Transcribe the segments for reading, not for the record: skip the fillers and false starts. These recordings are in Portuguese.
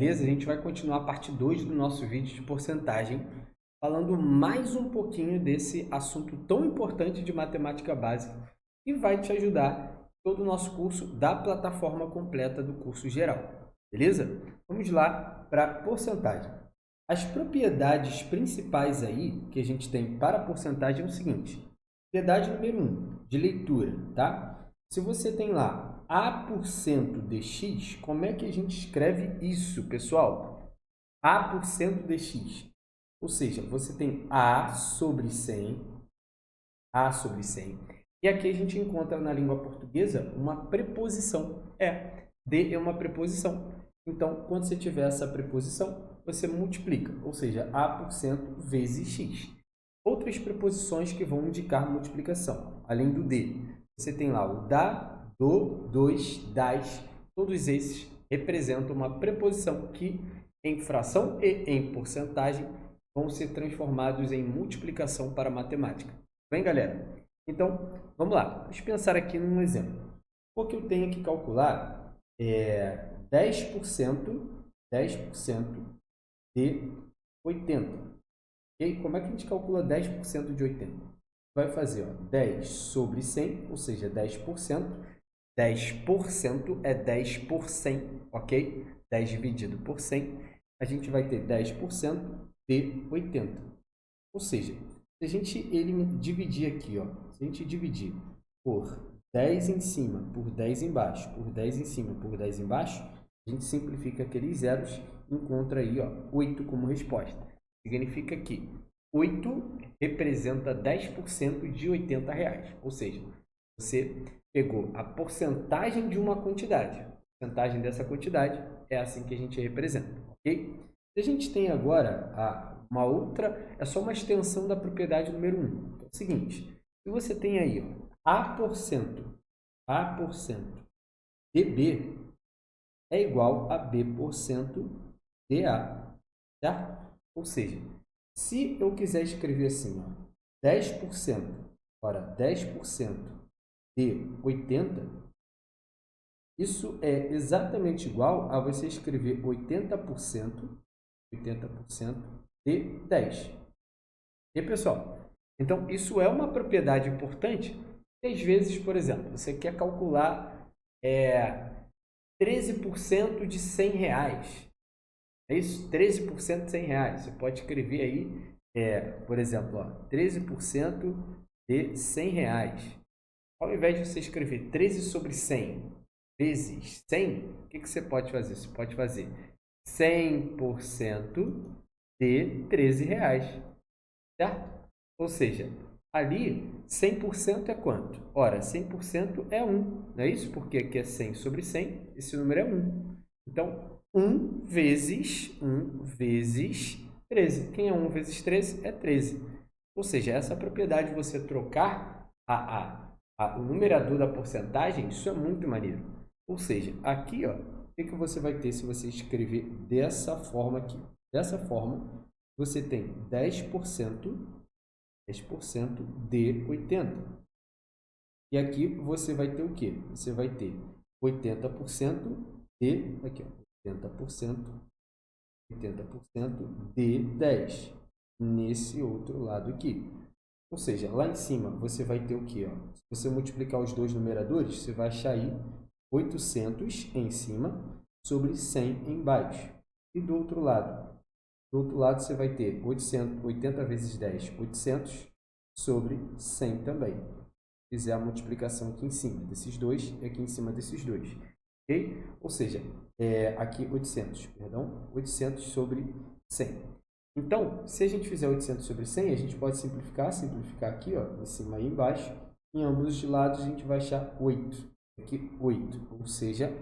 beleza? A gente vai continuar a parte 2 do nosso vídeo de porcentagem, falando mais um pouquinho desse assunto tão importante de matemática básica que vai te ajudar todo o nosso curso da plataforma completa do curso geral, beleza? Vamos lá para porcentagem. As propriedades principais aí que a gente tem para a porcentagem é o seguinte. Propriedade número 1, de leitura, tá? Se você tem lá A% de x, como é que a gente escreve isso, pessoal? A% de x. Ou seja, você tem A sobre 100, A sobre 100. E aqui a gente encontra na língua portuguesa uma preposição. De é uma preposição. Então, quando você tiver essa preposição, você multiplica, ou seja, A% vezes x. Outras preposições que vão indicar multiplicação, além do de. Você tem lá o da, do, dos, das. Todos esses representam uma preposição que, em fração e em porcentagem, vão ser transformados em multiplicação para a matemática. Bem, galera? Então, vamos lá. Vamos pensar aqui num exemplo. O que eu tenho que calcular é 10% de 80. E como é que a gente calcula 10% de 80? Vai fazer 10 sobre 100, ou seja, 10%. 10% é 10 por 100, ok? 10 dividido por 100, a gente vai ter 10% de 80. Ou seja, se a gente dividir aqui, se a gente dividir por 10 em cima, por 10 embaixo, por 10 em cima, por 10 embaixo, a gente simplifica aqueles zeros e encontra aí 8 como resposta. Significa que 8 representa 10% de R$80. Ou seja, você pegou a porcentagem de uma quantidade. A porcentagem dessa quantidade é assim que a gente representa, ok? Se a gente tem agora uma outra, é só uma extensão da propriedade número 1. É o seguinte, se você tem aí A% de B é igual a B% de A, certo? Ou seja, se eu quiser escrever assim, 10%, ora, 10% de 80, isso é exatamente igual a você escrever 80% de 10. E pessoal, então isso é uma propriedade importante, que às vezes, por exemplo, você quer calcular 13% de R$100. É isso? 13% de R$100. Você pode escrever aí, por exemplo, 13% de R$100. Ao invés de você escrever 13 sobre 100 vezes 100, o que você pode fazer? Você pode fazer 100% de R$13, certo? Ou seja, ali 100% é quanto? Ora, 100% é 1, não é isso? Porque aqui é 100 sobre 100, esse número é 1. Então, 1 vezes 13. Quem é 1 vezes 13? É 13. Ou seja, essa propriedade de você trocar o numerador da porcentagem, isso é muito maneiro. Ou seja, aqui, o que você vai ter se você escrever dessa forma aqui? Dessa forma, você tem 10% de 80. E aqui você vai ter o quê? Você vai ter 80% de, aqui, 80% de 10. Nesse outro lado aqui. Ou seja, lá em cima você vai ter o quê? Se você multiplicar os dois numeradores, você vai achar aí 800 em cima sobre 100 embaixo. E do outro lado? Do outro lado você vai ter 80 vezes 10, 800 sobre 100 também. Fizer a multiplicação aqui em cima desses dois e aqui em cima desses dois. Ok? Ou seja, aqui 800, perdão, 800 sobre 100. Então, se a gente fizer 800 sobre 100, a gente pode simplificar aqui, em cima e embaixo. Em ambos os lados, a gente vai achar 8. Aqui, 8. Ou seja,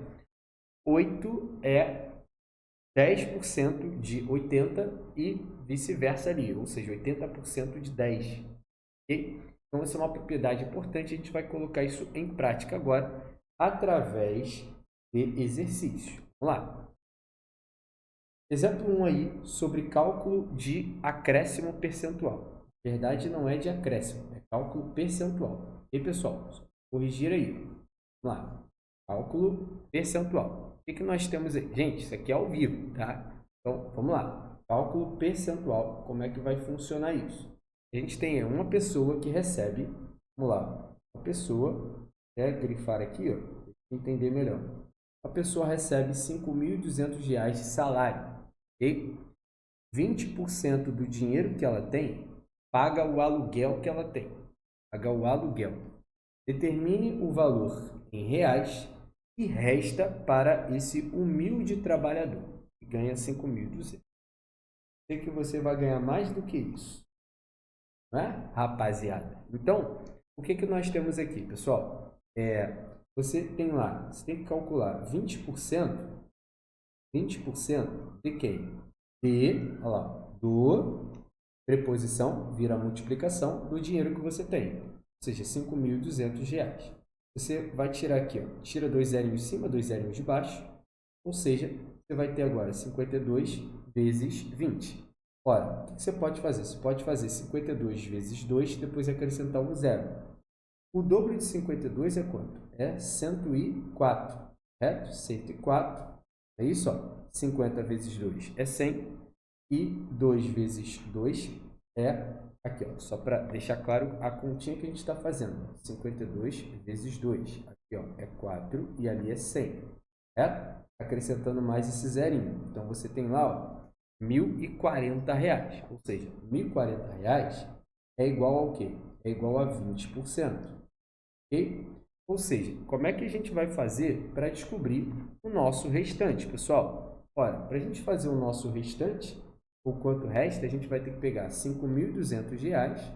8 é 10% de 80 e vice-versa ali. Ou seja, 80% de 10. Okay? Então, essa é uma propriedade importante. A gente vai colocar isso em prática agora através de exercícios. Vamos lá. Exemplo 1 aí sobre cálculo de acréscimo percentual. Na verdade, não é de acréscimo, é cálculo percentual. E pessoal, corrigir aí. Vamos lá. Cálculo percentual. O que nós temos aí? Gente, isso aqui é ao vivo, tá? Então, vamos lá. Cálculo percentual, como é que vai funcionar isso? A gente tem uma pessoa que recebe, vamos lá, uma pessoa, grifar aqui, ó, para entender melhor. A pessoa recebe R$ 5.200 de salário, ok? 20% do dinheiro que ela tem paga o aluguel que ela tem. Paga o aluguel. Determine o valor em reais e resta para esse humilde trabalhador, que ganha 5.200. Sei que você vai ganhar mais do que isso, não é, rapaziada? Então, o que nós temos aqui, pessoal? Você tem lá, você tem que calcular 20% de quem? Olha lá, do preposição, vira multiplicação, do dinheiro que você tem. Ou seja, R$ 5.200. Você vai tirar aqui, ó, tira 2 zerinhos de cima, 2 zerinhos de baixo. Ou seja, você vai ter agora 52 vezes 20. Ora, o que você pode fazer? Você pode fazer 52 vezes 2, depois acrescentar um zero. O dobro de 52 é quanto? É 104, correto? 104. É isso, ó. 50 vezes 2 é 100. E 2 vezes 2 é, aqui, ó, só para deixar claro a continha que a gente está fazendo. 52 vezes 2. Aqui, ó, é 4 e ali é 100. Acrescentando mais esse zerinho. Então, você tem lá, ó, R$ 1.040. Ou seja, R$ 1.040 é igual ao quê? É igual a 20%. Ok? Ou seja, como é que a gente vai fazer para descobrir o nosso restante, pessoal? Ora, para a gente fazer o nosso restante, o quanto resta, a gente vai ter que pegar R$ 5.200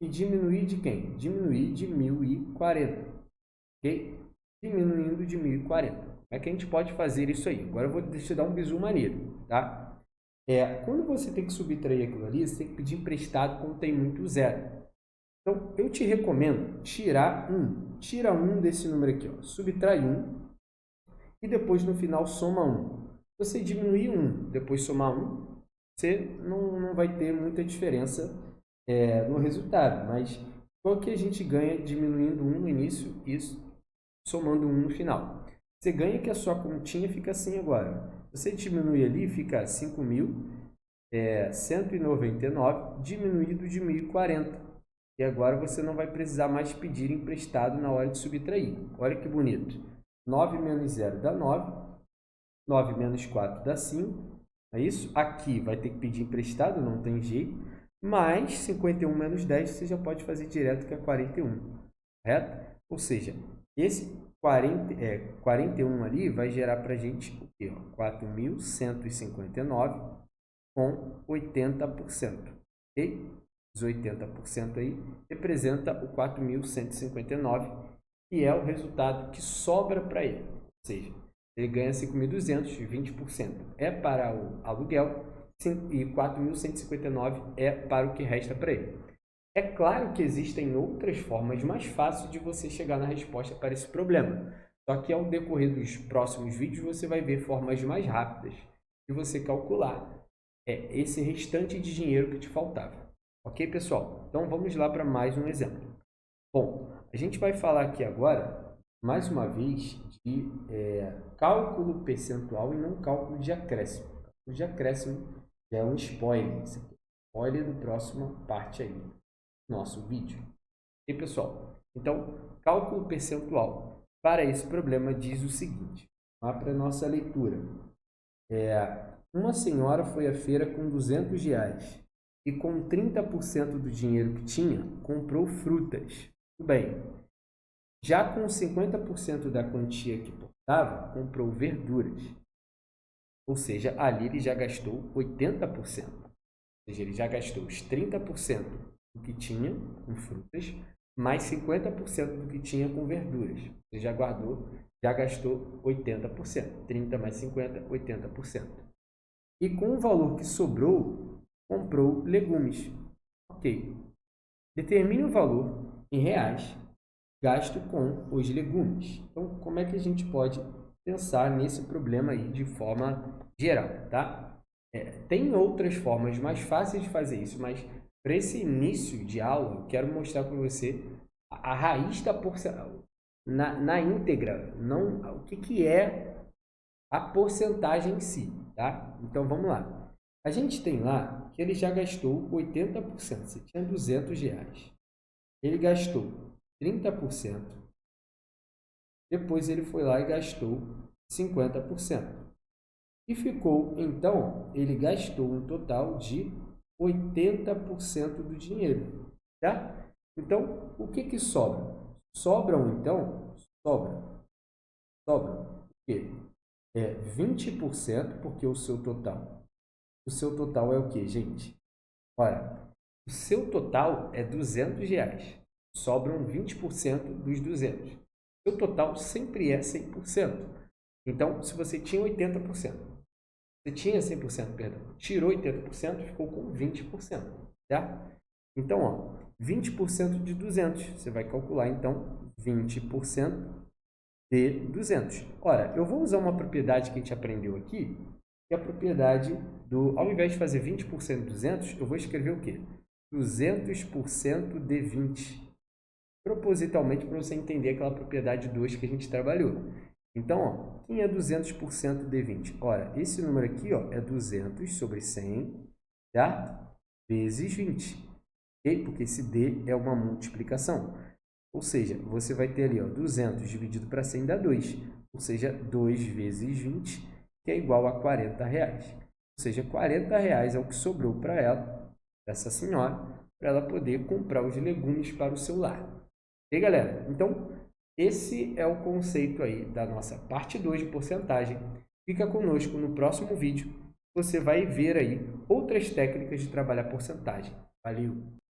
e diminuir de quem? Diminuir de 1.040. Ok? Diminuindo de 1.040. Como é que a gente pode fazer isso aí? Agora eu vou te dar um bizu maneiro, tá? Quando você tem que subtrair aquilo ali, você tem que pedir emprestado quando tem muito zero. Então, eu te recomendo tirar 1. Tira 1 desse número aqui, ó. Subtrai 1 e depois no final soma 1. Se você diminuir 1, depois somar 1, você não vai ter muita diferença no resultado. Mas qual que a gente ganha diminuindo 1 no início e somando 1 no final? Você ganha que a sua continha fica assim agora. Você diminui ali, fica 5.199 diminuído de 1.040. E agora você não vai precisar mais pedir emprestado na hora de subtrair. Olha que bonito. 9 menos 0 dá 9. 9 menos 4 dá 5. É isso? Aqui vai ter que pedir emprestado, não tem jeito. Mais 51 menos 10 você já pode fazer direto, que é 41. Correto? Ou seja, esse 41 ali vai gerar para a gente o quê? 4.159 com 80%. Ok? Os 80% aí representa o 4.159, que é o resultado que sobra para ele. Ou seja, ele ganha 5.200, 20% é para o aluguel e 4.159 é para o que resta para ele. É claro que existem outras formas mais fáceis de você chegar na resposta para esse problema. Só que ao decorrer dos próximos vídeos você vai ver formas mais rápidas de você calcular esse restante de dinheiro que te faltava. Ok, pessoal? Então, vamos lá para mais um exemplo. Bom, a gente vai falar aqui agora, mais uma vez, de cálculo percentual e não cálculo de acréscimo. O cálculo de acréscimo já é um spoiler. Isso aqui. Spoiler da próxima parte aí do nosso vídeo. Ok, pessoal? Então, cálculo percentual para esse problema diz o seguinte. Vamos lá para a nossa leitura. Uma senhora foi à feira com R$ 200 e com 30% do dinheiro que tinha, comprou frutas. Tudo bem. Já com 50% da quantia que portava, comprou verduras. Ou seja, ali ele já gastou 80%. Ou seja, ele já gastou os 30% do que tinha com frutas, mais 50% do que tinha com verduras. Ele já gastou 80%. 30 mais 50, 80%. E com o valor que sobrou, comprou legumes. Ok. Determine o valor em reais gasto com os legumes. Então, como é que a gente pode pensar nesse problema aí de forma geral, tá? Tem outras formas mais fáceis de fazer isso, mas para esse início de aula, eu quero mostrar para você a raiz da porcentagem. na íntegra, não o que é a porcentagem em si, tá? Então, vamos lá. A gente tem lá que ele já gastou 80%. Você tinha R$200. Ele gastou 30%. Depois ele foi lá e gastou 50%. E ficou, então, ele gastou um total de 80% do dinheiro, tá? Então, o que sobra? Sobram, então, sobram o quê? 20%, porque o seu total é o quê, gente? Ora, o seu total é R$200. Sobram 20% dos 200. O seu total sempre é 100%. Então, se você tinha 80%, você tinha 100%, perdão, tirou 80%, ficou com 20%, tá? Então, ó, 20% de 200, você vai calcular, então, 20% de 200. Ora, eu vou usar uma propriedade que a gente aprendeu aqui, que é a propriedade do, ao invés de fazer 20% de 200, eu vou escrever o quê? 200% de 20. Propositalmente para você entender aquela propriedade 2 que a gente trabalhou. Então, ó, quem é 200% de 20? Ora, esse número aqui, ó, é 200 sobre 100, tá? Vezes 20. Ok? Porque esse D é uma multiplicação. Ou seja, você vai ter ali, ó, 200 dividido para 100 dá 2. Ou seja, 2 vezes 20, que é igual a R$40. Ou seja, R$40 é o que sobrou para ela, para essa senhora, para ela poder comprar os legumes para o seu lar. Ok, galera? Então, esse é o conceito aí da nossa parte 2 de porcentagem. Fica conosco no próximo vídeo. Você vai ver aí outras técnicas de trabalhar porcentagem. Valeu!